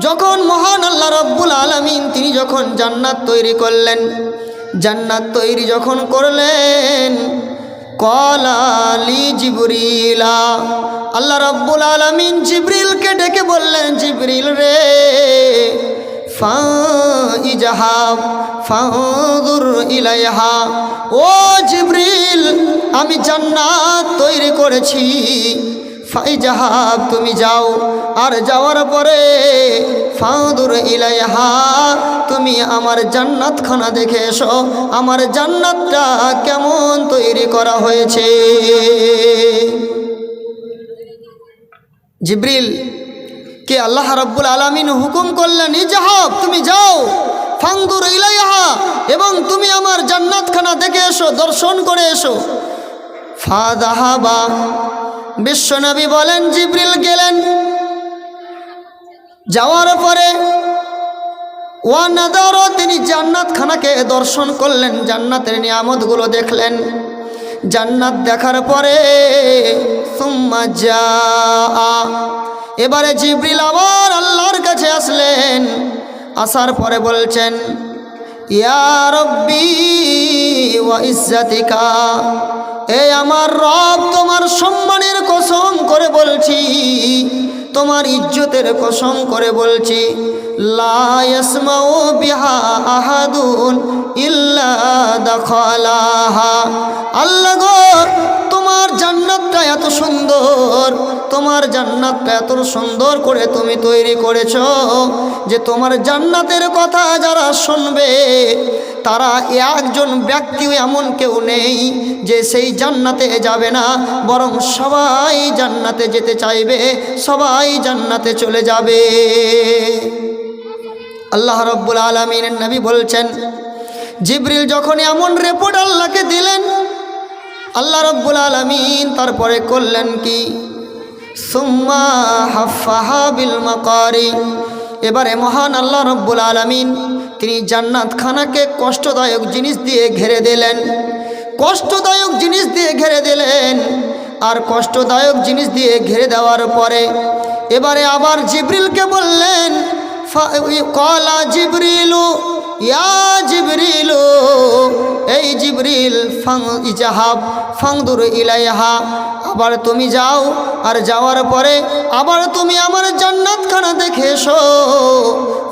যখন মহান আল্লাহ রব্বুল আলামিন তিনি যখন জান্নাত তৈরি করলেন, জান্নাত তৈরি যখন করলেন, ক্বালা লি জিবরিলা, আল্লাহ রব্বুল আলামিন জিবরিলকে ডেকে বললেন, জিবরিল রে, ফাইজাহাব ফানজুর ইলাইহা, ও জিবরিল আমি জান্নাত তৈরি করেছি, ফাইজাহাব তুমি যাও, আর যাওয়ার পরে ফানজুর ইলাইহা তুমি আমার জান্নাতখানা দেখে এসো, আমার জান্নাতটা কেমন তৈরি করা হয়েছে। জিবরিল কে আল্লাহ রাব্বুল আলামিন হুকুম করলেন, ইজাহাব তুমি যাও, ফানজুর ইলাইহা এবং তুমি আমার জান্নাতখানা দেখে এসো, দর্শন করে এসো। ফাযাহাবা, বিশ্বনবী বলেন জিবরিল গেলেন, যাওয়ার পরে ওয়ানাদার তিনি জান্নাতখানাকে দর্শন করলেন, জান্নাতের নিয়ামতগুলো দেখলেন। জান্নাত দেখার পরে সুম্মা জাআ, এবারে জিবরিল আবার আল্লাহর কাছে আসলেন, আসার পরে বলছেন, ইয়া রব্বি ওয়া ইজ্জাতিকা, এ আমার রব তোমার সম্মানের কসম করে বলছি, তোমার ইজ্জতের কসম করে বলছি, লা ইয়াসমাউ বিহা আহাদুন ইল্লা দাখালাহা, আল্লাহ গো তোমার জান্নাতটা এত সুন্দর, তোমার জান্নাতটা এত সুন্দর করে তুমি তৈরি করেছ যে তোমার জান্নাতের কথা যারা শুনবে তারা একজন ব্যক্তিও এমন কেউ নেই যে সেই জান্নাতে যাবে না, বরং সবাই জান্নাতে যেতে চাইবে, সবাই জান্নাতে চলে যাবে। আল্লাহ রাব্বুল আলামিনের নবী বলছেন, জিবরিল যখন এমন রিপোর্ট আল্লাহকে দিলেন, আল্লাহ রাব্বুল আলামিন তারপরে করলেন কি, সুম্মা হাফাহা বিল মাকারি, এবারে মহান আল্লাহ রাব্বুল আলামিন তিনি জান্নাতখানাকে কষ্টদায়ক জিনিস দিয়ে ঘিরে দিলেন, কষ্টদায়ক জিনিস দিয়ে ঘিরে দিলেন। আর কষ্টদায়ক জিনিস দিয়ে ঘিরে দেওয়ার পরে এবারে আবার জিবরিলকে বললেন, ক্বালা জিবরিলু ইয়া জিবরিলু, এই জিবরিল ইজাহাব ফানজুর ইলাইহা, আবার তুমি যাও, আর যাওয়ার পরে আবার তুমি আমার জান্নাতখানা দেখে এসো।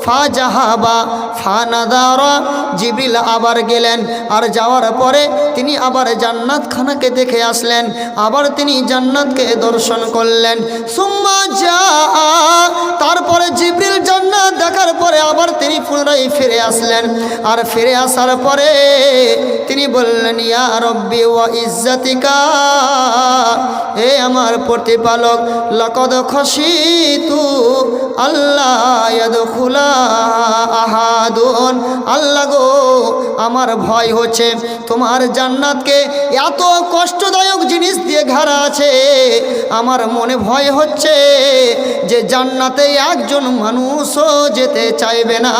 ফাজাহাবা ফানাদারা, জিবরিল আবার গেলেন, আর যাওয়ার পরে তিনি আবার জান্নাতখানাকে দেখে আসলেন, আবার তিনি জান্নাতকে দর্শন করলেন। সুম্মা জাআ, তারপরে জিবরিল জান্নাত দেখার পরে আবার তিনি পুনরায় ফিরে আসলেন, আর ফিরে আসার পরে তিনি বললেন, ইয়া রব্বি ওয়া ইজ্জাতিকা, এ আমার প্রতিপালক, লাকাদ খাশিতু আল্লাহ ইয়াদখুলা আহাদুন, আল্লাহ গো আমার ভয় হচ্ছে তোমার জান্নাতকে এত কষ্টদায়ক জিনিস দিয়ে ঘেরা আছে, আমার মনে ভয় হচ্ছে যে জান্নাতে একজন মানুষও যেতে চাইবে না,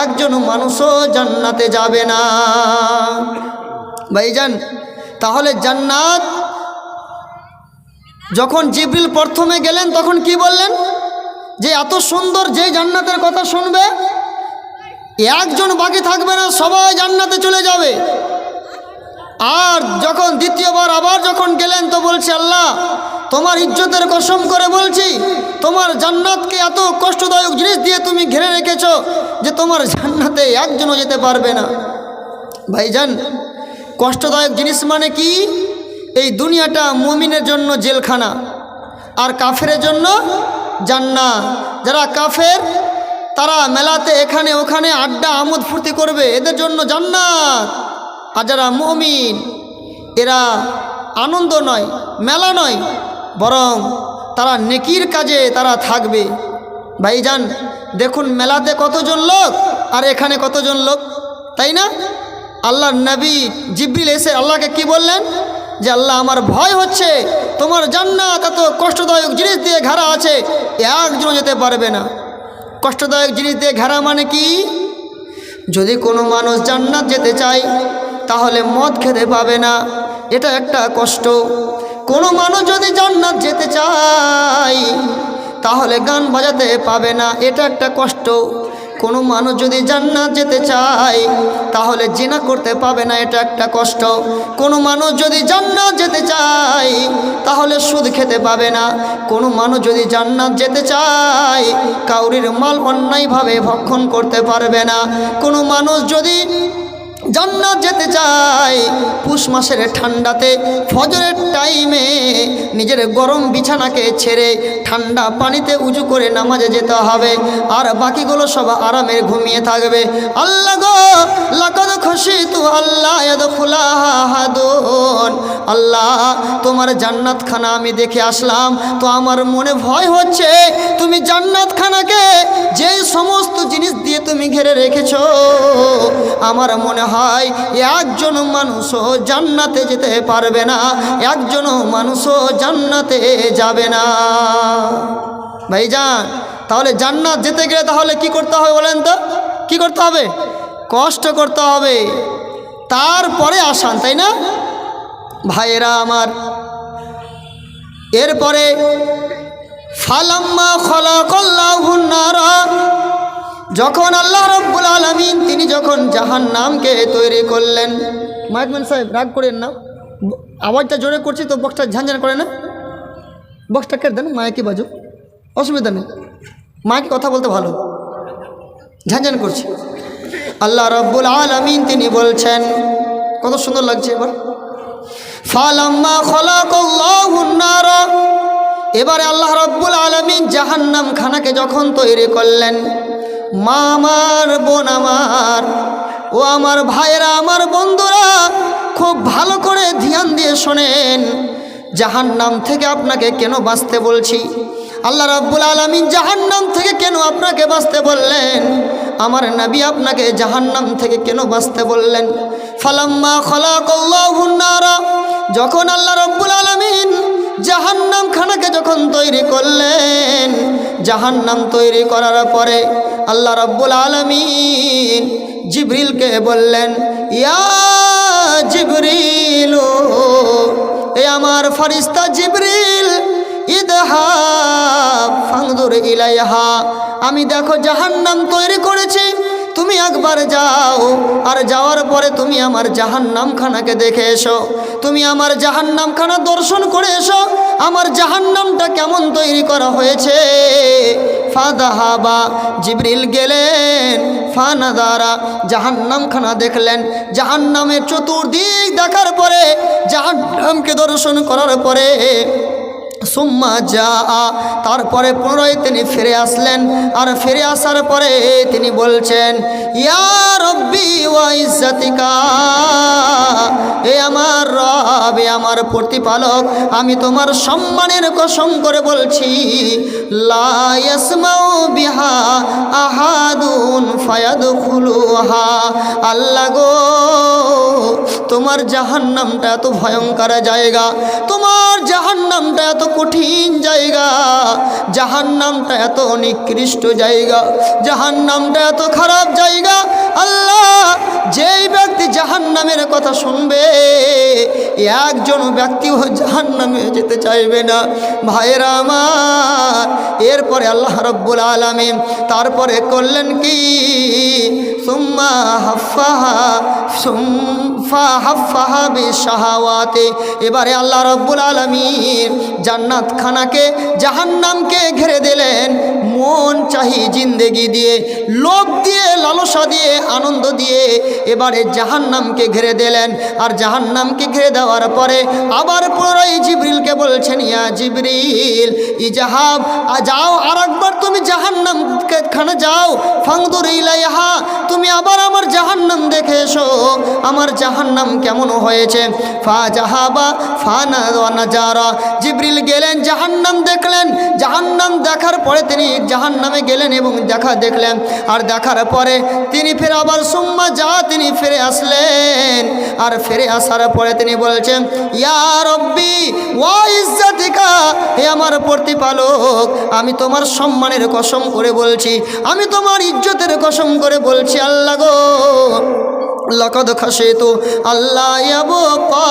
একজন মানুষও জান্নাতে যাবে না। ভাইজান, তাহলে জান্নাত যখন জিবরিল প্রথমে গেলেন তখন কি বললেন, যে এত সুন্দর, যে জান্নাতের কথা শুনবে একজন বাকি থাকবে না, সবাই জান্নাতে চলে যাবে। আর যখন দ্বিতীয়বার আবার যখন গেলেন তো বলছে, আল্লাহ তোমার ইজ্জতের কসম করে বলছি, তোমার জান্নাতকে এত কষ্টদায়ক জিনিস দিয়ে তুমি ঘিরে রেখেছো যে তোমার জান্নাতে একজনও যেতে পারবে না। ভাইজান, কষ্টদায়ক জিনিস মানে কি, এই দুনিয়াটা মুমিনের জন্য জেলখানা আর কাফেরের জন্য জান্নাত। যারা কাফের তারা মেলাতে এখানে ওখানে আড্ডা আমোদ ফুর্তি করবে, এদের জন্য জান্নাত। আর যারা মুমিন এরা আনন্দ নয়, মেলা নয়, বরং তারা নেকির কাজে তারা থাকবে। ভাইজান দেখুন, মেলাতে কতজন লোক আর এখানে কতজন লোক, তাই না? আল্লাহর নবী জিবরিল এসে আল্লাহকে কি বললেন, যে আল্লাহ আমার ভয় হচ্ছে তোমার জান্নাত এত কষ্টদায়ক জিনিস দিয়ে ঘেরা আছে, একজন যেতে পারবে না। কষ্টদায়ক জিনিস দিয়ে ঘেরা মানে কি, যদি কোনো মানুষ জান্নাত যেতে চায় তাহলে মদ খেতে পাবে না, এটা একটা কষ্ট। কোনো মানুষ যদি জান্নাত যেতে চায় তাহলে গান বাজাতে পাবে না, এটা একটা কষ্ট। কোনো মানুষ যদি জান্নাত যেতে চায় তাহলে জিনা করতে পাবে না, এটা একটা কষ্ট। কোনো মানুষ যদি জান্নাত যেতে চায় তাহলে সুদ খেতে পাবে না। কোনো মানুষ যদি জান্নাত যেতে চায় কাউরির মাল অন্যায়ভাবে ভক্ষণ করতে পারবে না। কোনো মানুষ যদি জান্নাত যেতে চায় পুষ মাসের ঠান্ডাতে ফজরের টাইমে নিজের গরম বিছানাকে ছেড়ে ঠান্ডা পানিতে উজু করে নামাজে যেতে হবে, আর বাকিগুলো সব আরামে ঘুমিয়ে থাকবে। আল্লাহ গো লাকাদ খুশিতু আল্লাহ ইয়াদখুলাহা আহাদুন, আল্লাহ তোমার জান্নাতখানা আমি দেখে আসলাম, তো আমার মনে ভয় হচ্ছে তুমি জান্নাতখানাকে যেই সমস্ত জিনিস দিয়ে তুমি ঘিরে রেখেছো, আমার মনে হয় একজন মানুষও জান্নাতে যেতে পারবে না, একজনও মানুষও জান্নাতে যাবে না। ভাইজান, তাহলে জান্নাত যেতে গেলে তাহলে কি করতে হবে বলেন তো? কি করতে হবে? কষ্ট করতে হবে, তারপরে আসান, তাই না ভাইয়েরা আমার? এরপরে ফালাম্মা খলাকাল্লাহুন নারা, যখন আল্লাহ রাব্বুল আলামিন তিনি যখন জাহান্নামকে তৈরি করলেন। মাইকম্যান সাহেব রাগ করেন না, আওয়াজটা জোরে করছি তো বক্সটা ঝানঝান করে না, বক্সটা কেটে দেন, মাইকে বাজুক, অসুবিধা নেই, মাইকে কথা বলতে ভালো, ঝানঝান করছি। আল্লাহ রাব্বুল আলামিন তিনি বলছেন, কত সুন্দর লাগছে এবার, ফালাম্মা খলাকাল্লাহুন নারা, এবারে আল্লাহ রাব্বুল আলামিন জাহান্নাম খানাকে যখন তৈরি করলেন, মা আমার, বোন আমার, ও আমার ভাইয়েরা, আমার বন্ধুরা, খুব ভালো করে ধ্যান দিয়ে শোনেন। জাহান্নাম থেকে আপনাকে কেন বাঁচতে বলছি? আল্লাহ রাব্বুল আলামিন জাহান্নাম থেকে কেন আপনাকে বাঁচতে বললেন? আমার নবী আপনাকে জাহান্নাম থেকে কেন বাঁচতে বললেন? ফালাম্মা খলাকাল্লাহুন নারা, যখন আল্লাহ রাব্বুল আলামিন জাহান্নাম খানাকে যখন তৈরি করলেন, জাহান্নাম তৈরি করার পরে আল্লাহ রাব্বুল আলামিন জিবরিলকে বললেন, ইয়া জিবরিল, এ আমার ফেরেশতা জিবরিল, ইদহাব ফানজুর ইলাইহা, আমি দেখো জাহান্নাম তৈরি করেছি, তুমি একবার যাও, আর যাওয়ার পরে তুমি আমার জাহান্নামখানাকে দেখে এসো, তুমি আমার জাহান্নামখানা দর্শন করে এসো, আমার জাহান্নামটা কেমন তৈরি করা হয়েছে। ফাদাহাবা, জিবরিল গেলেন, ফানাদারা, জাহান্নামখানা দেখলেন। জাহান্নামের চতুর্দিক দেখার পরে, জাহান্নামকে দর্শন করার পরে সুম্মা যা, তারপরে পুনরায় তিনি ফিরে আসলেন, আর ফিরে আসার পরে তিনি বলছেন, ইয়া রব্বি ওয়া ইজ্জাতিকা, এ আমার রব, এ আমার প্রতিপালক, আমি তোমার সম্মানের কসম করে বলছি, লা ইয়াসমাউ বিহা আহাদুন ফায়াদখুলুহা, আল্লাহ গো তোমার জাহান্নামটা এত ভয়ঙ্কর জায়গা, তোমার জাহান্নামটা এত কঠিন জায়গা, জাহান্নামটা এত নিকৃষ্ট জায়গা, জাহান্নামটা এত খারাপ জায়গা। আল্লাহ, যেই ব্যক্তি জাহান্নামের কথা শুনবে একজন ব্যক্তিও জাহান্নামে যেতে চাইবে না। ভাইয়েরা আমার, এরপরে আল্লাহ রাব্বুল আলামিন তারপরে করলেন কি, সুম্মা হাফাহা বিশাহাওয়াতে, এবারে আল্লাহ রাব্বুল আলামিন জান্নাত খানাকে জাহান্নামকে ঘিরে দিলেন মন চাহি জিন্দেগি দিয়ে, লোভ দিয়ে, লালসা দিয়ে, আনন্দ দিয়ে এবারে জাহান্নামকে ঘিরে দিলেন। আর জাহান্নামকে ঘিরে দেওয়ার পরে আবার পুনরায় জিবরিলকে বলছেন, ইয়া জিবরিল ইজাহাব, যাও আর একবার তুমি জাহান্নাম খানা যাও, ফানজুর ইলাইহা, তুমি আবার আমার জাহান্নাম দেখে এসো, আমার জাহান্নাম কেমন হয়েছে। ফাজাহাবা ফানাজারা, জিবরিল গেলেন, জাহান্নাম দেখলেন, জাহান্নাম দেখার পরে তিনি জাহান্নামে গেলেন এবং দেখলেন, আর দেখার পরে তিনি ফিরে আবার সুম্মা যা, তিনি ফিরে আসলেন, আর ফিরে আসার পরে তিনি বলছেন, ইয়া রব্বি ওয়া ইজ্জাতিকা, হে আমার প্রতিপালক, আমি তোমার সম্মানের কসম করে বলছি, আমি তোমার ইজ্জতের কসম করে বলছি, আল্লাহ গো লাকাদ খাশিতু আল্লা ইয়াবকা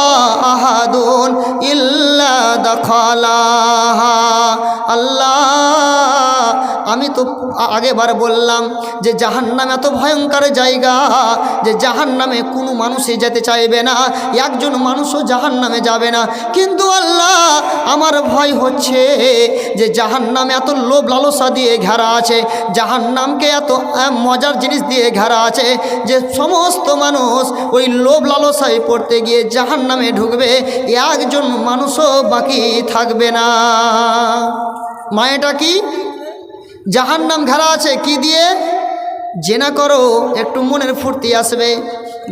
আহাদুন ইল্লা দাখালাহা। আল্লাহ, আমি তো আগেবার বললাম যে জাহান্নাম এত ভয়ঙ্কর জায়গা যে জাহান্নামে কোনো মানুষই যেতে চাইবে না, একজন মানুষও জাহান্নামে যাবে না। কিন্তু আল্লাহ, আমার ভয় হচ্ছে যে জাহান্নাম এত লোভ লালসা দিয়ে ঘেরা আছে, জাহান্নামকে এত মজার জিনিস দিয়ে ঘেরা আছে যে সমস্ত মানুষ ওই লোভ লালসায় পড়তে গিয়ে জাহান্নামে ঢুকবে, একজন মানুষও বাকি থাকবে না। মায়েটা কি? জাহান্নাম ঘেরা আছে কি দিয়ে? জেনা করো, একটু মনের ফুর্তি আসবে,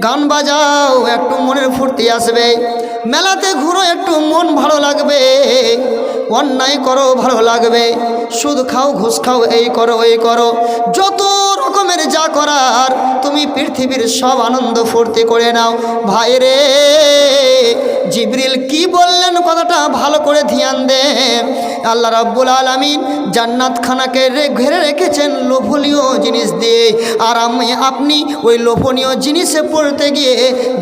গান বাজাও, একটু মনের ফুর্তি আসবে, মেলাতে ঘুরো, একটু মন ভালো লাগবে, অন্যায় করো ভালো লাগবে, সুদ খাও, ঘুষ খাও, এই করো ওই করো, যত রকমের যা করার তুমি পৃথিবীর সব আনন্দ ফুর্তি করে নাও। ভাই রে, জিবরিল কি বললেন কথাটা ভালো করে ধ্যান দে। আল্লাহ রাব্বুল আলামিন জান্নাতখানাকে ঘিরে রেখেছেন লোভনীয় জিনিস দিয়ে, আর আপনি ওই লোভনীয় জিনিসে পড়তে গিয়ে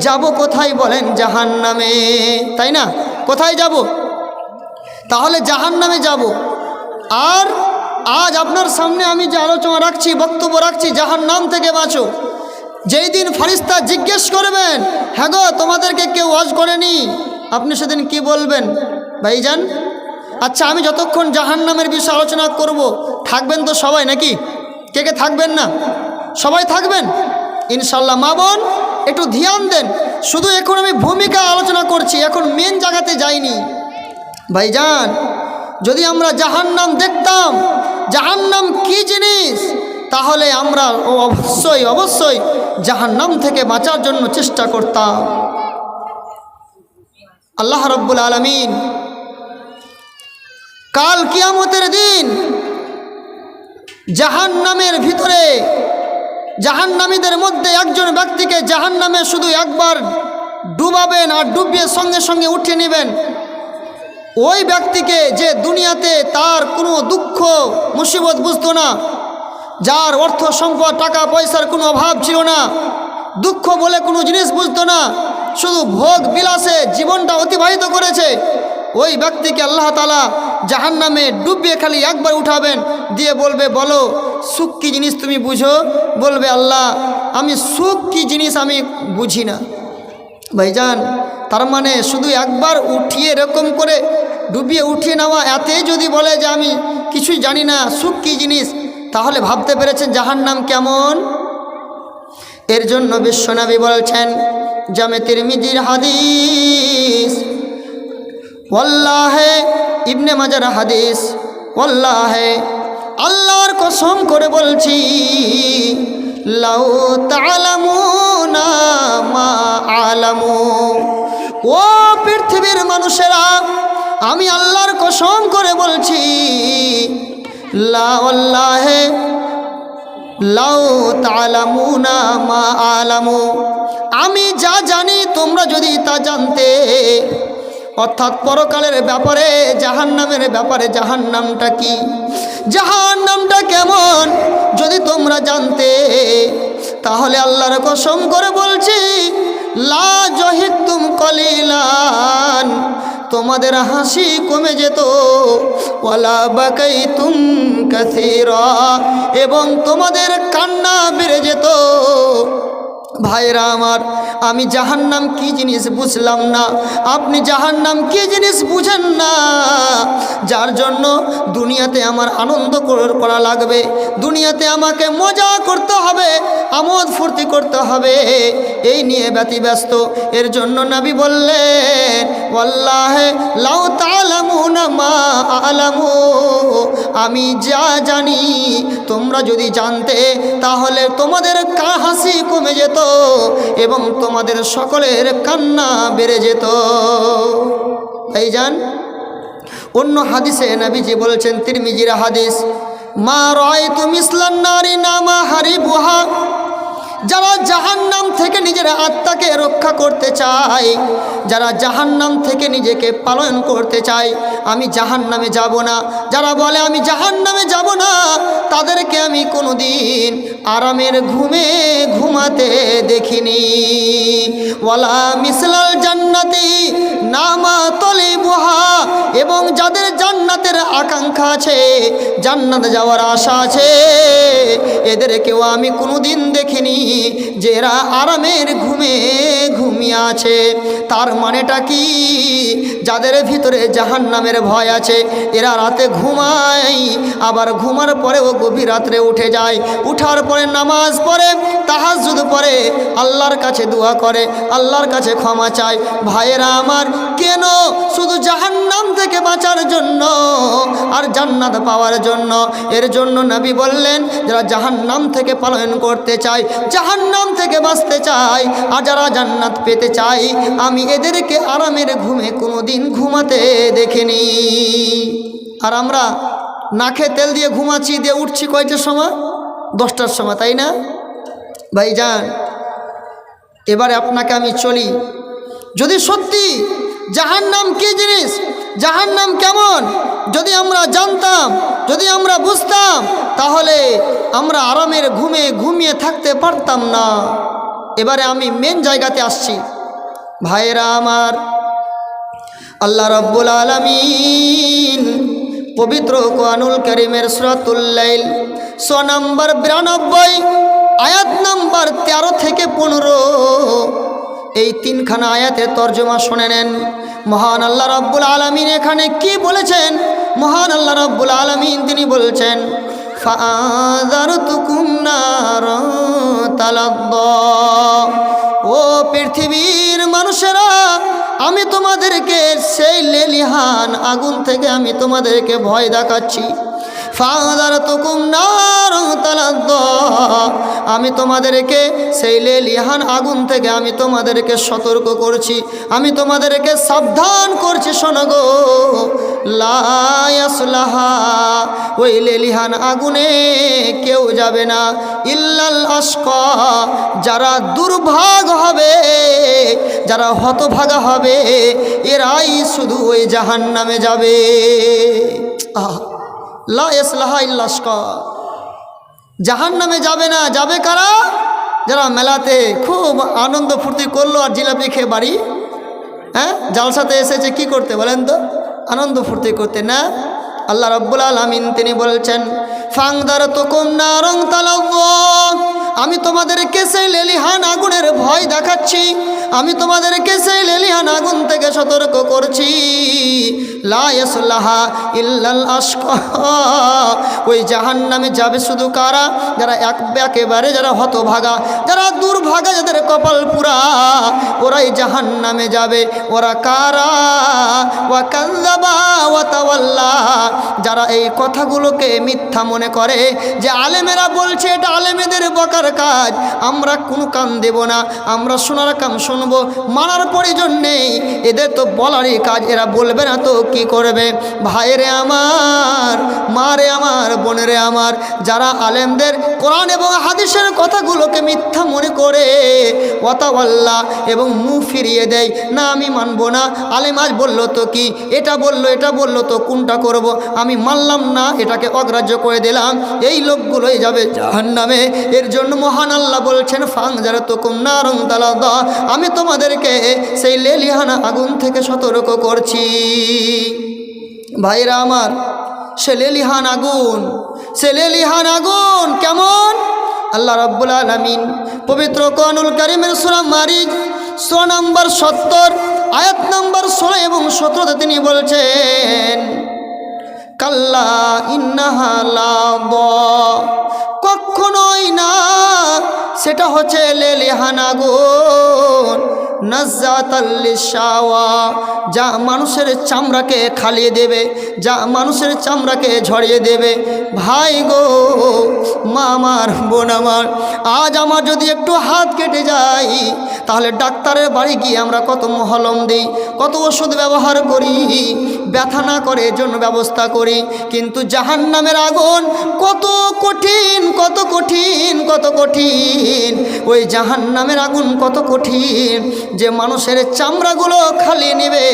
যাব কোথায় বলেন? জাহান্নামে, তাই না? কোথায় যাব? তাহলে জাহান্নামে যাব। আর আজ আপনার সামনে আমি যে আলোচনা রাখছি, বক্তব্য রাখছি, জাহান্নাম থেকে বাঁচো। যেই দিন ফারিস্তা জিজ্ঞেস করবেন, হ্যাঁ গো তোমাদেরকে কেউ ওয়াজ করেনি, আপনি সেদিন কি বলবেন ভাইজান? আচ্ছা, আমি যতক্ষণ জাহান্নামের বিষয়ে আলোচনা করব, থাকবেন তো সবাই নাকি? কে কে থাকবেন না? সবাই থাকবেন ইনশাল্লাহ। মা বোন একটু ধ্যান দেন, শুধু এখন আমি ভূমিকা আলোচনা করছি, এখন মেন জায়গাতে যাইনি। ভাইজান, যদি আমরা জাহান্নাম দেখতাম, জাহান্নাম কি জিনিস, তাহলে আমরা অবশ্যই অবশ্যই জাহান্নাম থেকে বাঁচার জন্য চেষ্টা করতাম। আল্লাহ রাব্বুল আলামিন কাল কিয়ামতের দিন জাহান্নামের ভিতরে, জাহান্নামীদের মধ্যে একজন ব্যক্তিকে জাহান্নামে শুধু একবার ডুবাবেন, আর ডুবিয়ে সঙ্গে সঙ্গে উঠিয়ে নেবেন। ওই ব্যক্তিকে যে দুনিয়াতে তার কোনো দুঃখ মুসিবত বুঝতো না, যার অর্থ সম্পদ টাকা পয়সার কোনো অভাব ছিল না, দুঃখ বলে কোনো জিনিস বুঝতো না, শুধু ভোগ বিলাসে জীবনটা অতিবাহিত করেছে, ওই ব্যক্তিকে আল্লাহ তাআলা জাহান্নামে ডুবিয়ে খালি একবার উঠাবেন, দিয়ে বলবে, বলো সুখ কী জিনিস তুমি বুঝো? বলবে, আল্লাহ আমি সুখ কী জিনিস আমি বুঝি না। ভাইজান, তার মানে শুধু একবার উঠিয়ে এরকম করে ডুবিয়ে উঠিয়ে নেওয়া, এতে যদি বলে যে আমি কিছুই জানি না সুখ কী জিনিস, তাহলে ভাবতে পেরেছেন জাহান্নাম কেমন। এর জন্য বিশ্বনবী বলছেন, জামে তিরমিজির হাদিস, ওয়াল্লাহে ইবনে মাজার হাদিস, ওয়াল্লাহে আল্লাহর কসম করে বলছি, লাউ তা'লামুনা মা আ'লামু, ও পৃথিবীর মানুষেরা, আমি আল্লাহর কসম করে বলছি, লা ওয়াল্লাহি লাউ তা'লামুনা মা আ'লামু, আমি যা জানি তোমরা যদি তা জানতে, অর্থাৎ পরকালের ব্যাপারে, জাহান্নামের ব্যাপারে, জাহান্নামটা কি, জাহান্নামটা কেমন যদি তোমরা জানতে, তাহলে আল্লাহর কসম করে বলছি, লা জহিতুম কলিলান, তোমাদের হাসি কমে যেত, ওয়ালা বাকাইতুম কাসীরা, এবং তোমাদের কান্না বেড়ে যেত। ভাইরা আমার, আমি জাহান্নাম কি জিনিস বুঝলাম না, আপনি জাহান্নাম কি জিনিস বুঝেন না, যার জন্য দুনিয়াতে আমার আনন্দ করা লাগবে, দুনিয়াতে আমাকে মজা করতে হবে, আমোদ ফুর্তি করতে হবে, এই নিয়ে ব্যতিব্যস্ত। এর জন্য নবী বললেন, ওয়াল্লাহি লাউ তা'লামুনা মা আ'লামু, আমি যা জানি তোমরা যদি জানতে, তাহলে তোমাদের হাসি কমে যেত এবং তোমাদের সকলের কান্না বেড়ে যেত। ভাইজান, অন্য হাদিসে নবীজি বলছেন, তিরমিজির হাদিস, মা রাআইতু মিসলান নারি নামা হারিবুহা, যারা জাহান্নাম থেকে নিজের আত্মাকে রক্ষা করতে চায়, যারা জাহান্নাম থেকে নিজেকে পালন করতে চায়, আমি জাহান্নামে যাব না, যারা বলে আমি জাহান্নামে যাব না, তাদেরকে আমি কোনোদিন আরামের ঘুমে ঘুমাতে দেখিনি। ওয়ালা মিসলাল জান্নাতি নামা তলিবুহা, এবং যাদের জান্নাতের আকাঙ্ক্ষা আছে, জান্নাত যাওয়ার আশা আছে, এদেরকেও আমি কোনোদিন দেখিনি যে এরা আরামের ঘুমে ঘুমিয়ে আছে। তার মানেটা কি? যাদের ভিতরে জাহান্নামের ভয় আছে, এরা রাতে ঘুমায়, আবার ঘুমার পরেও গভীর রাত্রে উঠে যায়, উঠার পরে নামাজ পড়ে, তাহাজ্জুদ পড়ে, আল্লাহর কাছে দোয়া করে, আল্লাহর কাছে ক্ষমা চায়। ভাইয়েরা আমার, কেন? শুধু জাহান্নাম থেকে বাঁচার জন্য আর জান্নাত পাওয়ার জন্য। এর জন্য নবী বললেন, যারা জাহান্নাম থেকে পালন করতে চায়, জাহান্নাম থেকে বাঁচতে চায়, আর যারা জান্নাত পেতে চায়, আমি এদেরকে আরামের ঘুমে কোনোদিন ঘুমাতে দেখিনি। আর আমরা নাকে তেল দিয়ে ঘুমাচ্ছি, দিয়ে উঠছি কয়টার সময়? 10টার সময়, তাই না ভাইজান? এবারে আপনাকে আমি চলি, যদি সত্যি জাহান্নাম কী জিনিস, জাহান্নাম কেমন যদি আমরা জানতাম, যদি আমরা বুঝতাম, তাহলে আমরা আরামের ঘুমে ঘুমিয়ে থাকতে পারতাম না। এবারে আমি মেন জায়গাতে আসছি। ভাইয়েরা আমার, আল্লাহ রাব্বুল আলামিন পবিত্র কোরআনুল কারীমের সূরাতুল লাইল 6 নম্বর 92 আয়াত নম্বর 13 থেকে 15, এই তিনখানা আয়াতের তর্জমা শুনে নেন। মহান আল্লাহ রাব্বুল আলামিন এখানে কি বলেছেন? মহান আল্লাহ রাব্বুল আলামিন তিনি বলছেন, ফাআযারতুকুম নারান তালাদ্দা, ও পৃথিবীর মানুষেরা, আমি তোমাদেরকে সেই লেলিহান আগুন থেকে আমি তোমাদেরকে ভয় দেখাচ্ছি। ফাআযারতুকুম নারান তালাদ্দা, আমি তোমাদেরকে সেই লেলিহান আগুন থেকে আমি তোমাদেরকে সতর্ক করছি, আমি তোমাদেরকে সাবধান করছি। শোনো গো, লা ইয়াসলাহা, ওই লেলিহান আগুনে কেউ যাবে না, ইল্লাল আশকা, যারা দুর্ভাগ হবে, যারা হতভাগা হবে, এরাই শুধু ওই জাহান্নামে যাবে। লা ইয়াসলাহা ইল্লা আশকা, জাহান্নামে যাবে না। যাবে কারা? যারা মেলাতে খুব আনন্দ ফুর্তি করলো আর জিলাপি খেয়ে বাড়ি, জালসাতে এসেছে কি করতে বলেন তো? আনন্দ ফুর্তি করতে না। আল্লাহ রাব্বুল আলামিন তিনি বলছেন, ফাআযারতুকুম নারান তালাদ্দা, আমি তোমাদেরকে সেই লেলিহান আগুনের ভয় দেখাচ্ছি, আমি তোমাদেরকে সেই লেলিহান আগুন থেকে সতর্ক করছি। লা ইয়াসলাহা ইল্লাল আশকা, ওই জাহান্নামে যাবে শুধু কারা? যারা একেবারে যারা হতভাগা, যারা দুর্ভাগা, যাদের কপাল পুরা, ওরাই জাহান্নামে যাবে। ওরা কারা? ওয়া কাযযাবা ওয়া তাওয়াল্লা, যারা এই কথাগুলোকে মিথ্যা মনে করে যে আলেমেরা বলছে এটা আলেমেদের বকার কাজ, আমরা কোনো কান দেব না, আমরা শোনার কাম শুনবো, মানার প্রয়োজন নেই, এদের তো বলারই কাজ, এরা বলবে না তো কি করবে? ভাইরে আমার, মারে আমার, বোনেরে আমার, যারা আলেমদের কোরআন এবং হাদিসের কথাগুলোকে মিথ্যা মনে করে ওয়াতাওয়াল্লা এবং মুখ ফিরিয়ে দেয়, না আমি মানবো না, আলেম আজ বললো তো কি, এটা বললো তো কোনটা করব, আমি মানলাম না, এটাকে অগ্রাহ্য করে দিলাম, এই লোকগুলোই যাবে জাহান্নামে। এর জন্য মহান আল্লাহ বলছেন, ফাআযারতুকুম নারান তালাদ্দা, আমি তোমাদেরকে সেই লেলিহান আগুন থেকে সতর্ক করছি। ভাইরা আমার, সে লেলিহান আগুন কেমন? আল্লাহ রাব্বুল আলামিন পবিত্র কোরআনুল কারীমের সূরা মারিজ 6 নম্বর 70 আয়াত নম্বর 16 এবং 17 তিনি বলছেন, কাল্লা ইন্নাহা লাযা, কখনোই না, সেটা হচ্ছে লেলিহান আগুন, নাজ্জাতাল লিশাওয়া, যা মানুষের চামড়াকে খালিয়ে দেবে, যা মানুষের চামড়াকে ঝরিয়ে দেবে। ভাই গো, মা আমার, বোন আমার, আজ আমার যদি একটু হাত কেটে যায়, তাহলে ডাক্তারের বাড়ি গিয়ে আমরা কত মহলম দিই, কত ওষুধ ব্যবহার করি, ব্যথা না করে এর জন্য ব্যবস্থা করি। কিন্তু জাহান্নামের আগুন কত কঠিন, কত কঠিন, কত কঠিন, ওই জাহান্নামের আগুন কত কঠিন যে মানুষের চামড়াগুলো খালি নেবে।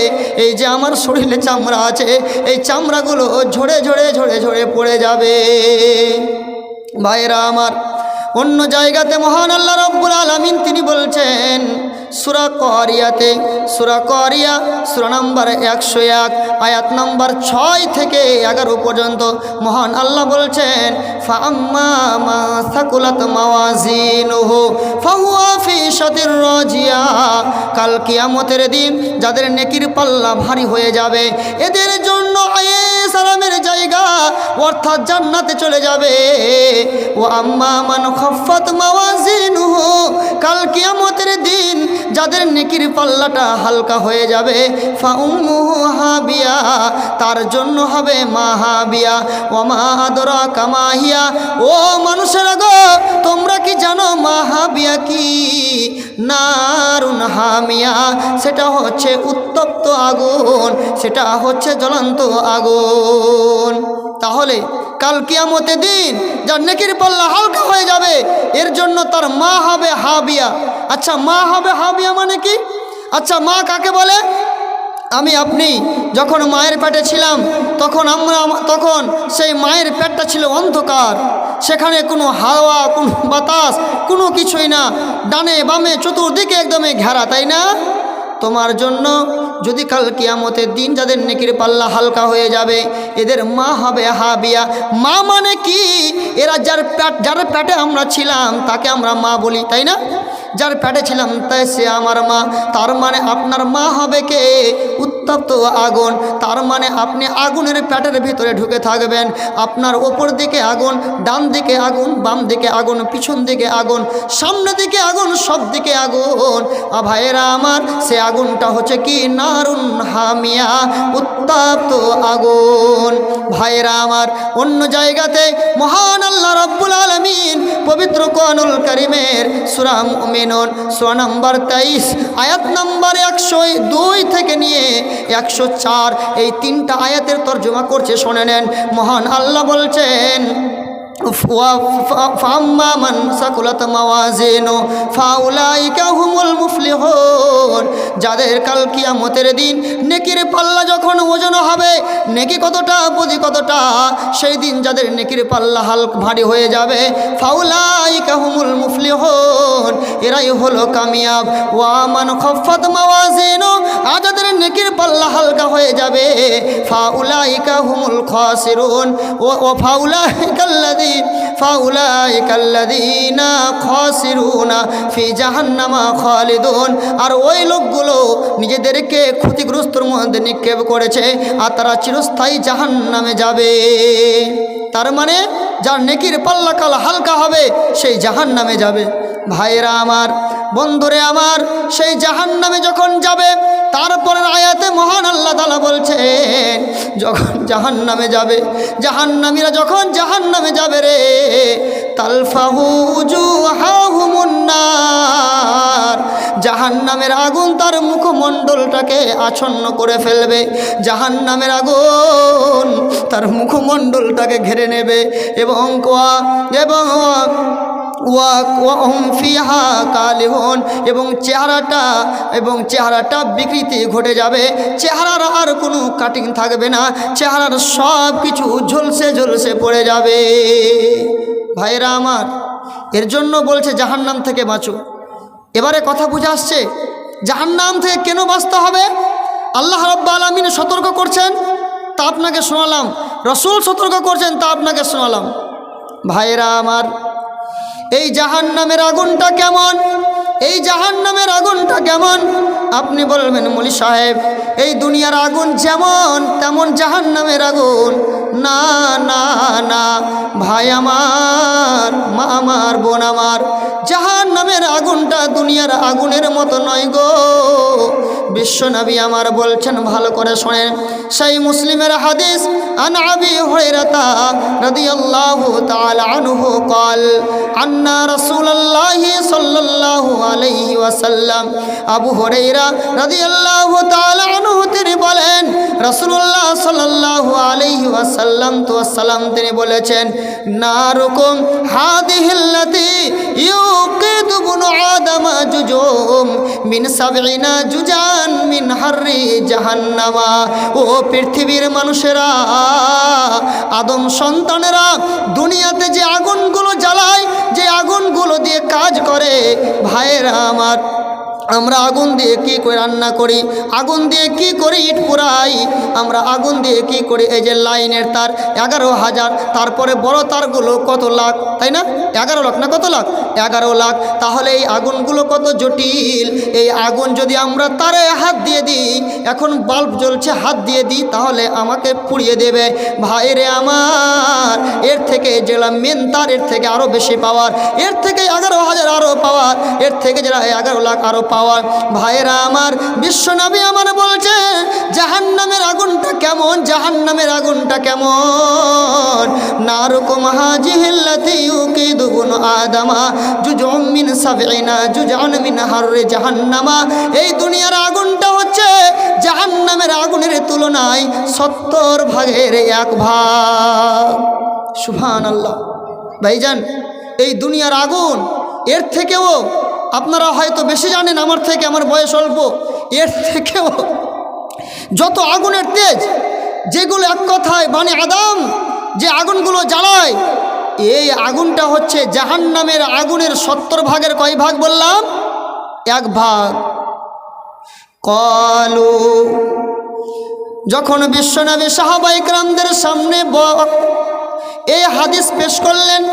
এই যে আমার শরীরে চামড়া আছে, এই চামড়াগুলো ঝরে ঝরে ঝরে ঝরে পড়ে যাবে। ভাইরা আমার, অন্য জায়গাতে মহান আল্লাহ রব্বুল আলামিন তিনি বলছেন সূরা কারিয়াতে, সূরা কারিয়া সূরা নাম্বার 101 আয়াত নাম্বার 6 থেকে 11 পর্যন্ত মহান আল্লাহ বলছেন ফাআম্মা মা সাকুলাত মাওয়াজিনুহু ফাহুয়া ফি শাতির রাজিয়া। কাল কিয়ামতের দিন যাদের নেকির পাল্লা ভারী হয়ে যাবে, এদের জন্য আয়েস আরামের জায়গা অর্থাৎ জান্নাতে চলে যাবে। ও আম্মা মান খাফফাত মাওয়াজিনুহু, কাল কিয়ামতের দিন যাদের নেকির পাল্লাটা হালকা হয়ে যাবে ফাউম্মুহু হাবিয়া, তার জন্য হবে মা হাবিয়া। ওয়া মা আদরাকা মা হিয়া, ও মানুষেরা গো তোমরা কি জানো মা হাবিয়া কি? নারুন হামিয়া, সেটা হচ্ছে উত্তপ্ত আগুন, সেটা হচ্ছে জ্বলন্ত আগুন। তাহলে কাল কিয়ামতের দিন যার নেকির পাল্লা হালকা হয়ে যাবে এর জন্য তার মা হবে হাবিয়া। আচ্ছা, মা হবে হাবিয়া মানে কি? আচ্ছা, মা কাকে বলে? আমি আপনি যখন মায়ের পেটে ছিলাম তখন সেই মায়ের পেটটা ছিল অন্ধকার, সেখানে কোনো হাওয়া, কোনো বাতাস, কোনো কিছুই না, ডানে বামে চতুর্দিকে একদমই ঘেরা, তাই না? তোমার জন্য যদি কাল কিয়ামতের দিন যাদের নেকির পাল্লা হালকা হয়ে যাবে এদের মা হবে হাবিয়া। মা মানে কি? এরা যার পেটে আমরা ছিলাম তাকে আমরা মা বলি, তাই না? যার পেটে ছিলাম তাই সে আমার মা। তার মানে আপনার মা হবে কে? উত্তপ্ত আগুন। তার মানে আপনি আগুনের পেটের ভিতরে ঢুকে থাকবেন, আপনার ওপর দিকে আগুন, ডান দিকে আগুন, বাম দিকে আগুন, পিছন দিকে আগুন, সামনে দিকে আগুন, সব দিকে আগুন। ভাইয়েরা আমার, সে আগুনটা হচ্ছে কি? নারুন হামিয়া, উত্তপ্ত আগুন। ভাইয়েরা আমার, অন্য জায়গাতে মহান আল্লাহ রাব্বুল আলামিন পবিত্র কোরআনুল কারীমের সূরা মুমিনুন সূরা নাম্বার 23 আয়াত নাম্বার 102 থেকে নিয়ে 104 এই 3টা আয়াতের তরজমা করছে, শুনে নেন। মহান আল্লাহ বলছেন ফাম্মা মান সাকুলাত মাওয়াজিনু ফাউলাইকা হুমুল মুফলিহুন, যাদের কাল কিয়ামতের দিন নেকির পাল্লা যখন ওজন হবে, নেকি কতটা বুঝি কতটা, সেই দিন যাদের নেকির পাল্লা হালকা ভারী হয়ে যাবে ফাউলাইকা হুমুল মুফলিহুন, এরাই হলো কামিয়াব। ওয়া মান খাফফাত মাওয়াজিনু, আর যাদের নেকির পাল্লা হালকা হয়ে যাবে ফাউলাইকা হুমুল খাসিরুন। ও ফাউলাইকাল্লাযীনা খাসিরুনা ফি জাহান্নামা খালিদুন, আর ওই লোকগুলো নিজেদেরকে ক্ষতিগ্রস্তর মধ্যে নিক্ষেপ করেছে আর তারা চিরস্থায়ী জাহান্নামে যাবে। তার মানে যার নেকির পাল্লা কাল হালকা হবে সেই জাহান্নামে যাবে। ভাইরা আমার, বন্ধুরে আমার, সেই জাহান্নামে যখন যাবে তারপরের আয়াতে মহান আল্লাহ তাআলা বলছেন যখন জাহান্নামে যাবে, জাহান্নামীরা যখন জাহান্নামে যাবে রে তালফাহু উজুহাহুমুন নার, জাহান্নামের আগুন তার মুখমণ্ডলটাকে আচ্ছন্ন করে ফেলবে। জাহান্নামের আগুন তার মুখমণ্ডলটাকে ঘিরে নেবে এবং চেহারাটা বিকৃতি ঘটে যাবে, চেহারার আর কোনো কাটিং থাকবে না, চেহারার সব কিছু ঝলসে ঝলসে পড়ে যাবে। ভাইরা আমার, এর জন্য বলছে জাহান্নাম থেকে বাঁচো। এবারে কথা বুঝে আসছে জাহান্নাম থেকে কেন বাঁচতে হবে? আল্লাহ রাব্বুল আলামিন সতর্ক করছেন, তা আপনাকে শোনালাম। রাসূল সতর্ক করছেন, তা আপনাকে শোনালাম। ভাইরা আমার, এই জাহান্নামের আগুনটা কেমন? এই জাহান্নামের আগুনটা কেমন? আপনি বলবেন মৌলী সাহেব এই দুনিয়ার আগুন যেমন তেমন জাহান্নামের আগুন। না না না ভাই আমার, মা আমার, বোন আমার, জাহান্নাম জাহান্নামের আগুনটা দুনিয়ার আগুনের মতো নয় গো। বিশ্বনবী আমার বলছেন, ভালো করে শোনেন, সেই মুসলিমের হাদিস, আন আবি হুরায়রা রাদিয়াল্লাহু তাআলা আনহু قال আন্না রাসূলুল্লাহ সাল্লাল্লাহু আলাইহি ওয়াসাল্লাম, আবু হুরায়রা রাদিয়াল্লাহু তাআলা আনহু তিনি বলেন, রাসূলুল্লাহ সাল্লাল্লাহু আলাইহি ওয়াসাল্লাম তো সালাম তিনি বলেছেন, নারুকুম হাদিহিল্লাতি ইউকিদু বুনু আদম জুজুম মিন 70 জুজান মিন হাররি জাহান্নামা। ও পৃথিবীর মানুষেরা, আদম সন্তানেরা দুনিয়াতে যে আগুনগুলো জ্বালায়, যে আগুনগুলো দিয়ে কাজ করে, ভাইয়েরা আমার, আমরা আগুন দিয়ে কি করে রান্না করি, আগুন দিয়ে কি করে ইট পোড়াই, আমরা আগুন দিয়ে কি করি, এই যে লাইনের তার 11,000, তারপরে বড় তারগুলো কত লাখ, তাই না? 11 লাখ না কত লাখ? 11 লাখ। তাহলে এই আগুনগুলো কত জটিল। এই আগুন যদি আমরা তারে হাত দিয়ে দিই, এখন বাল্ব জ্বলছে, হাত দিয়ে দিই, তাহলে আমাকে পুড়িয়ে দেবে। ভাইরে আমার, এর থেকে যেটা মেন তার, এর থেকে আরও বেশি পাওয়ার, এর থেকে 11,000 আরও পাওয়ার, এর থেকে যারা 11 লাখ আরও পাওয়ার। ভাইরা আমার, বিশ্বনবী আমার বলছে, জাহান্নামের আগুনটা কেমন, জাহান্নামের আগুনটা কেমন। নারুকুম হাজিহিল্লাতি ইউকিদু বুনু আদামা জুজুম মিন 70 জুজান মিন হাররি জাহান্নামা। এই দুনিয়ার আগুনটা হচ্ছে জাহান্নামের আগুনের তুলনায় 70 ভাগের 1 ভাগ। সুবহানাল্লাহ। ভাইজান, এই দুনিয়ার আগুন, এর থেকেও আপনারা হয়তো বেশি জানেন আমার থেকে, আমার বয়স অল্প, এর থেকেও যত আগুনের তেজ, যেগুলো এক কথায় বানি আদম যে আগুনগুলো জ্বালায়, এই আগুনটা হচ্ছে জাহান্নামের আগুনের 70 ভাগের কয় ভাগ বললাম? 1 ভাগ। কলু, যখন বিশ্বনবী সাহাবায়ে কেরামদের সামনে এই হাদিস পেশ করলেন,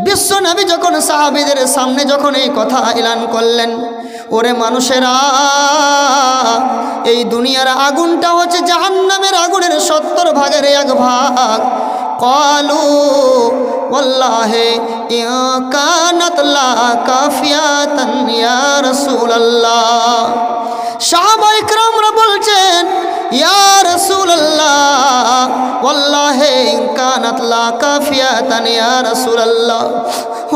বিশ্বনবী যখন সাহাবীদের সামনে যখন এই কথা এলান করলেন, ওরে মানুষেরা, এই দুনিয়ার আগুনটা হচ্ছে জাহান্নামের আগুনের 70 ভাগের 1 ভাগ। ক্বালু ওয়াল্লাহি ইয়া কানাত লা কাফিয়াতান ইয়া রাসূলুল্লাহ। সাহাবায়ে কেরামরা বলছেন, ইয়া রাসূলুল্লাহ, ওয়াল্লাহি কানাত লা কাফিয়াতান ইয়া রাসূলুল্লাহ।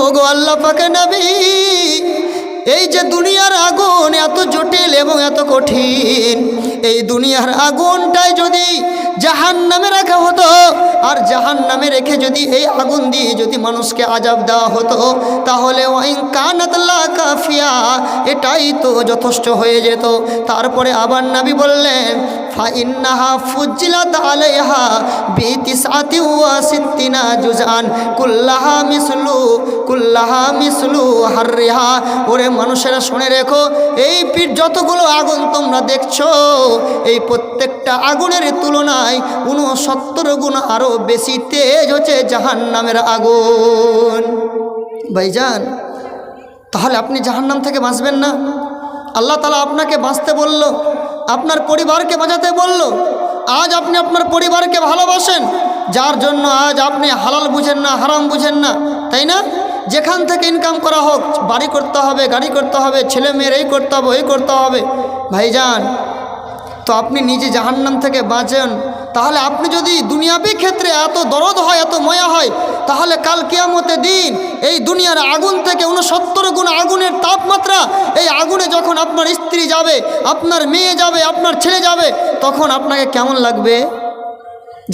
ওগো আল্লাহ পাকের নবী, এই যে দুনিয়ার আগুন এত জটিল এবং এত কঠিন, এই দুনিয়ার আগুনটাই যদি জাহান্নামে রাখা হতো, আর জাহান্নামে রেখে যদি এই আগুন দিয়ে যদি মানুষকে আযাব দেওয়া হতো, তাহলে ওয়াইন কানাত লা কাফিয়া, এটাই তো যথেষ্ট হয়ে যেত। তারপরে আবার নবী বললেন, ফাইন্নাহা ফুজ্জিলাত আলাইহা বিতিসআতি ওয়া সিত্তিনা জুজান কুল্লাহা মিসলু হাররিহা। ওরে মানুষেরা শুনে রেখো, এই যতগুলো আগুন তোমরা দেখছো, এই প্রত্যেকটা আগুনের তুলনায় 69 গুণ আরও বেশি তেজ হচ্ছে জাহান্নামের আগুন। ভাইজান, তাহলে আপনি জাহান্নাম থেকে বাঁচবেন না? আল্লাহ তাআলা আপনাকে বাঁচতে বলল, আপনার পরিবারকে বাঁচাতে বলল। আজ আপনি আপনার পরিবারকে ভালোবাসেন, যার জন্য আজ আপনি হালাল বুঝেন না, হারাম বুঝেন না, তাই না? যেখান থেকে ইনকাম করা হোক, বাড়ি করতে হবে, গাড়ি করতে হবে, ছেলে মেয়ের এই করতে হবে, ওই করতে হবে। ভাইজান, তো আপনি নিজে জাহান্নাম থেকে বাঁচেন, তাহলে আপনি যদি দুনিয়াবি ক্ষেত্রে এত দরদ হয়, এত ময়া হয়, তাহলে কাল কিয়ামতের দিন এই দুনিয়ার আগুন থেকে 69 গুণ আগুনের তাপমাত্রা, এই আগুনে যখন আপনার স্ত্রী যাবে, আপনার মেয়ে যাবে, আপনার ছেলে যাবে, তখন আপনাকে কেমন লাগবে?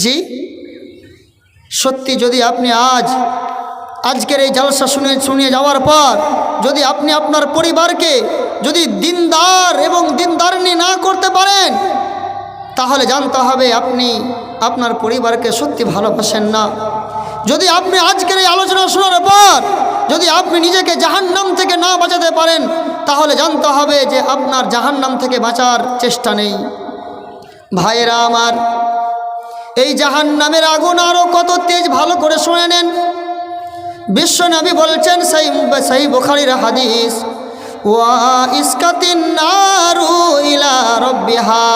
জি, সত্যি যদি আপনি আজকের এই জালসা শুনে যাওয়ার পর যদি আপনি আপনার পরিবারকে যদি দিনদার এবং দিনদারনি না করতে পারেন, তাহলে জানতে হবে আপনি আপনার পরিবারকে সত্যি ভালোবাসেন না। যদি আপনি আজকের এই আলোচনা শোনার পর যদি আপনি নিজেকে জাহান্নাম থেকে না বাঁচাতে পারেন, তাহলে জানতে হবে যে আপনার জাহান্নাম থেকে বাঁচার চেষ্টা নেই। ভাইয়েরা আমার, এই জাহান্নামের আগুন আরও কত তেজ, ভালো করে শুনে নেন। বিশ্বনবী বলছেন, সহিহ বুখারীর হাদিস, ওয়া ইসকাতিন নারু ইলা রাব্বিহা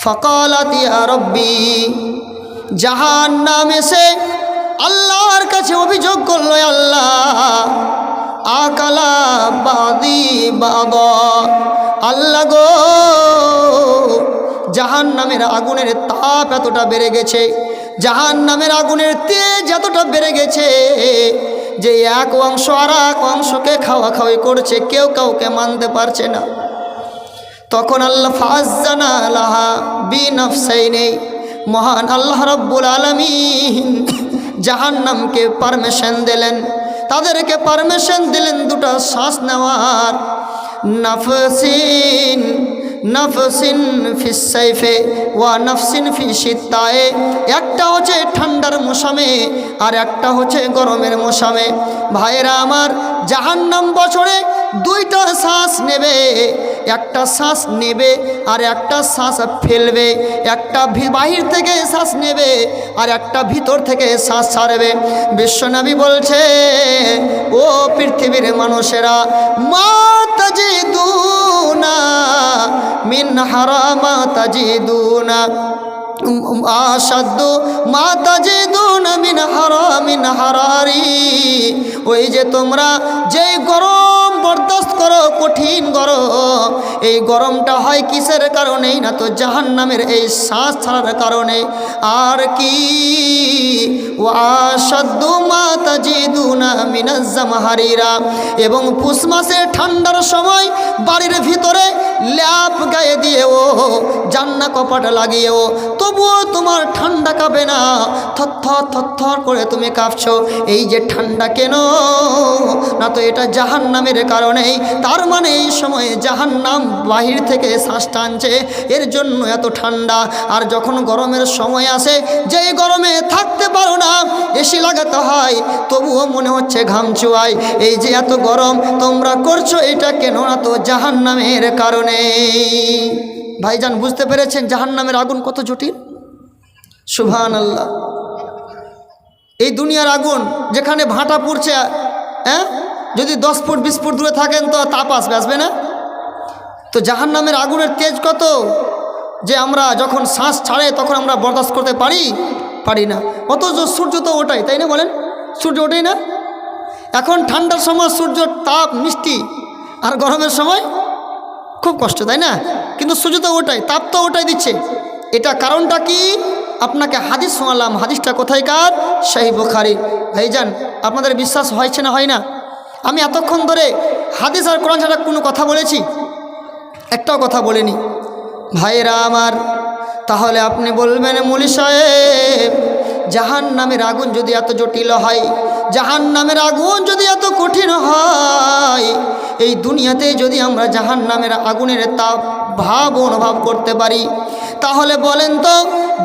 ফাকালাত ইয়া রাব্বি। জাহান্নাম এসে আল্লাহর কাছে অভিযোগ করল, আল্লাহ বাদা। আল্লাহ গো, জাহান্নামের আগুনের তাপ এতটা বেড়ে গেছে, জাহান্নামের আগুনের তেজ এতটা বেড়ে গেছে যে এক অংশ আর এক অংশকে খাওয়াখাওয়ি করছে, কেউ কাউকে মানতে পারছে না। তখন আল্লাহ ফাজ্জানা লাহা বিনাফসাইনি, মহান আল্লাহ রাব্বুল আলামিন জাহান্নামকে পারমিশন দিলেন, তাদেরকে পারমিশন দিলেন দুটো শ্বাস নেওয়ার। নাফসিন নাফসিন ফিস সাইফে ওয়া নাফসিন ফি শিত্তায়ে, একটা হচ্ছে ঠান্ডার মৌসুমে আর একটা হচ্ছে গরমের মৌসুমে। ভাইরা আমার, জাহান্নাম বছরে দুইটা শ্বাস নেবে, একটা শ্বাস নেবে আর একটা শ্বাস ফেলবে, একটা বাহির থেকে শ্বাস নেবে আর একটা ভিতর থেকে শ্বাস ছাড়বে। বিশ্বনবী বলছে, ও পৃথিবীর মানুষেরা, মা তাজিদুনা মিন হারামা তাজিদুনা আশাদ্দু মা তাজিদুনা মিন হারামিন হারারি। ওই যে তোমরা যেই গরম বরদাস্ত করো, কঠিন গরম, এই গরমটা হয় কিসের কারণেই না তো জাহান্নামের এই শ্বাস ছাড়ার কারণে। আর কি ওয়াশাদ্দু মা তাজিদুনা মিনাজ জামহারিরা, এবং পুষ মাসের ঠান্ডার সময় বাড়ির ভিতরে ল্যাপ গায়ে দিয়েও, জান্না কপাট লাগিয়েও তবুও তোমার ঠান্ডা কাঁপে না, থরথর থরথর করে তুমি কাঁপছো। এই যে ঠান্ডা কেন না তো এটা জাহান্নামের কারণেই। তার মানে এই সময়ে জাহান্নাম বাহির থেকে শ্বাস টানছে, এর জন্য এত ঠান্ডা। আর যখন গরমের সময় আসে, যেই গরমে থাকতে পারো না, এসি লাগাতে হয়, তবুও মনে হচ্ছে ঘাম চুয়ায়। এই যে এত গরম তোমরা করছো, এটা কেন না তো জাহান্নামের কারণে। ভাইজান, বুঝতে পেরেছেন জাহান্নামের আগুন কত জটিল? সুবহানাল্লাহ। এই দুনিয়ার আগুন যেখানে ভাটা পুড়ছে, হ্যাঁ, যদি 10 ফুট 20 ফুট দূরে থাকেন তো তাপ আসবে না? তো জাহান্নামের আগুনের তেজ কত যে আমরা যখন শ্বাস ছাড়ে তখন আমরা বরদাস্ত করতে পারি না। অথচ সূর্য তো ওটাই, তাই না? বলেন, সূর্য ওটাই না? এখন ঠান্ডার সময় সূর্যর তাপ মিষ্টি, আর গরমের সময় খুব কষ্ট, তাই না? কিন্তু সূর্য তো ওটাই, তাপ তো ওটাই দিচ্ছে। এটা কারণটা কি? আপনাকে হাদিস শোনালাম, হাদিসটা কোথায়কার? সহিহ বুখারী। ভাইজান, আপনাদের বিশ্বাস হয়েছে না হয় না? আমি এতক্ষণ ধরে হাদিস আর কোরআন ছাড়া কোনো কথা বলেছি? একটাও কথা বলিনি। ভাইরা আমার, তাহলে আপনি বলবেন, মৌলী সাহেব, জাহান্নামের আগুন যদি এত জটিল হয়, জাহান্নামের আগুন যদি এত কঠিন হয়, এই দুনিয়াতে যদি আমরা জাহান্নামের আগুনের তাপ ভাব অনুভব করতে পারি, তাহলে বলেন তো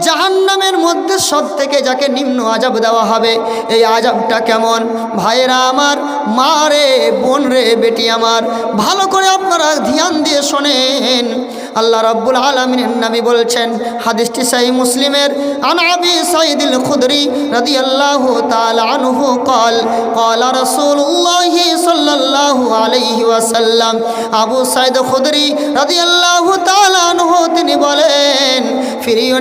জাহান্নামের মধ্যে সব থেকে যাকে নিম্ন আযাব দেওয়া হবে, এই আযাবটা কেমন? ভাইরা আমার, মা রে, বোন রে, বেটি আমার, ভালো করে আপনারা ধ্যান দিয়ে শোনেন। আল্লাহ রাব্বুল আলামিনের নবী বলছেন, হাদিসটি সহিহ মুসলিমের, আন আবি সাঈদুল খুদরি রাদিয়াল্লাহু তাআলা আনহু قال قال رسول الله صلى الله عليه وسلم। আবু সাঈদ খুদরি রাদিয়াল্লাহু তাআলা আনহু তিনি বলেন, প্রিয়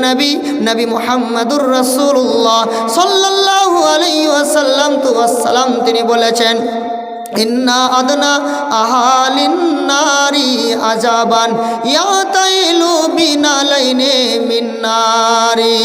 নবী মুহাম্মদুর রাসূলুল্লাহ সাল্লাল্লাহু আলাইহি ওয়াসাল্লাম তু আসসালাম তিনি বলেছেন, ইন্না আদনা আহালিন নারি আযাবান ইয়াতাইলু বিনালাইনে মিন নারি।